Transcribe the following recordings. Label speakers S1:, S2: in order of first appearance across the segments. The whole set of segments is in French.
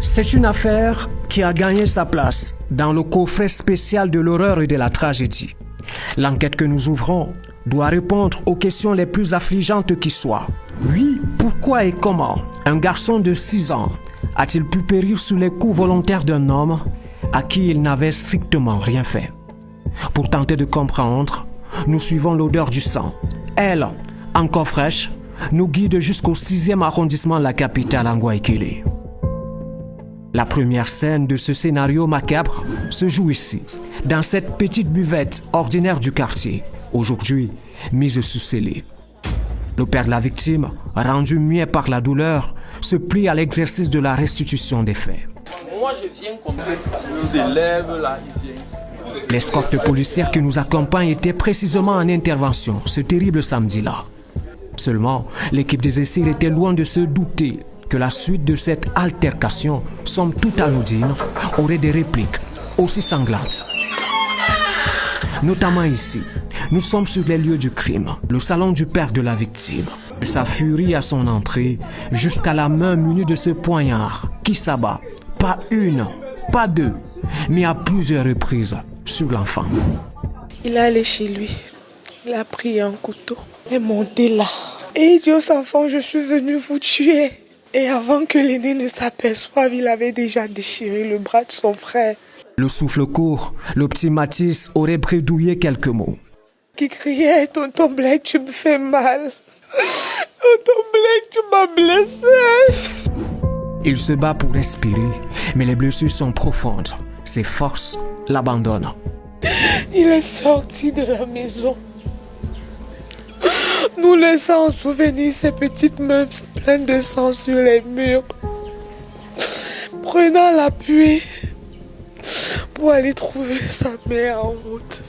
S1: C'est une affaire qui a gagné sa place dans le coffret spécial de l'horreur et de la tragédie. L'enquête que nous ouvrons doit répondre aux questions les plus affligeantes qui soient. Oui, pourquoi et comment un garçon de 6 ans a-t-il pu périr sous les coups volontaires d'un homme à qui il n'avait strictement rien fait? Pour tenter de comprendre, nous suivons l'odeur du sang. Elle, encore fraîche, nous guide jusqu'au 6e arrondissement de la capitale Anguaikele. La première scène de ce scénario macabre se joue ici, dans cette petite buvette ordinaire du quartier, aujourd'hui mise sous scellé. Le père de la victime, rendu muet par la douleur, se plie à l'exercice de la restitution des faits.
S2: Moi je viens comme ça, il s'élève là, il vient.
S1: L'escorte policière qui nous accompagne était précisément en intervention ce terrible samedi-là. Seulement, l'équipe des essais était loin de se douter que la suite de cette altercation, somme toute anodine, aurait des répliques aussi sanglantes. Notamment ici, nous sommes sur les lieux du crime, le salon du père de la victime. De sa furie à son entrée, jusqu'à la main munie de ce poignard qui s'abat, pas une, pas deux, mais à plusieurs reprises sur l'enfant.
S3: Il est allé chez lui, il a pris un couteau et monté là. Et il dit aux enfants, je suis venu vous tuer. Et avant que l'aîné ne s'aperçoive, il avait déjà déchiré le bras de son frère.
S1: Le souffle court, le petit Mathis aurait bredouillé quelques mots.
S3: Qui criait, tonton Blake, tu me fais mal. Tonton Blake, tu m'as blessé.
S1: Il se bat pour respirer, mais les blessures sont profondes. Ses forces l'abandonnent.
S3: Il est sorti de la maison, nous laissant en souvenir ses petites mains pleines de sang sur les murs, prenant l'appui pour aller trouver sa mère en route.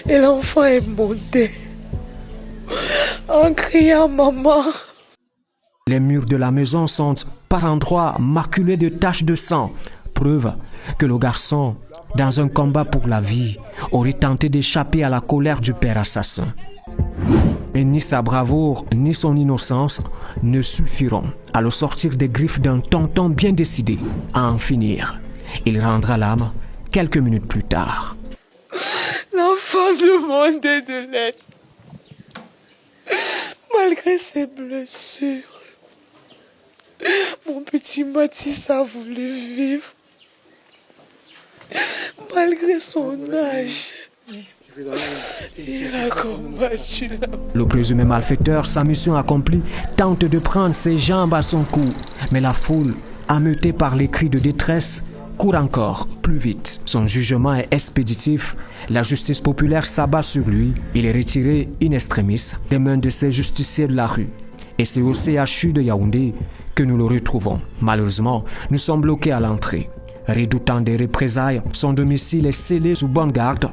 S3: Et l'enfant est monté en criant « Maman ».
S1: Les murs de la maison sont par endroits maculés de taches de sang, preuve que le garçon, dans un combat pour la vie, aurait tenté d'échapper à la colère du père assassin. Et ni sa bravoure, ni son innocence ne suffiront à le sortir des griffes d'un tonton bien décidé à en finir. Il rendra l'âme quelques minutes plus tard.
S3: L'enfant demandait de l'aide. Malgré ses blessures, mon petit Mathis a voulu vivre. Malgré son âge, il a combattu là.
S1: Le présumé malfaiteur, sa mission accomplie, tente de prendre ses jambes à son cou. Mais la foule, ameutée par les cris de détresse, court encore plus vite. Son jugement est expéditif. La justice populaire s'abat sur lui. Il est retiré in extremis des mains de ces justiciers de la rue. Et c'est au CHU de Yaoundé que nous le retrouvons. Malheureusement, nous sommes bloqués à l'entrée. Redoutant des représailles, son domicile est scellé sous bonne garde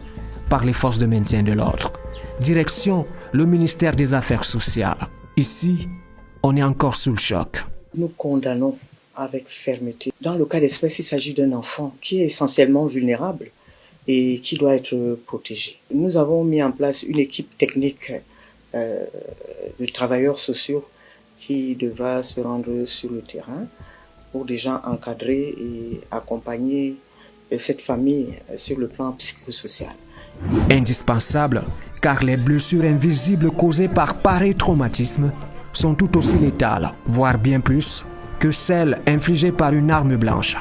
S1: par les forces de maintien de l'ordre. Direction le ministère des Affaires sociales. Ici, on est encore sous le choc.
S4: Nous condamnons avec fermeté. Dans le cas d'espèce, il s'agit d'un enfant qui est essentiellement vulnérable et qui doit être protégé. Nous avons mis en place une équipe technique de travailleurs sociaux qui devra se rendre sur le terrain pour déjà encadrer et accompagner cette famille sur le plan psychosocial.
S1: Indispensable, car les blessures invisibles causées par pareil traumatisme sont tout aussi létales, voire bien plus, que celles infligées par une arme blanche.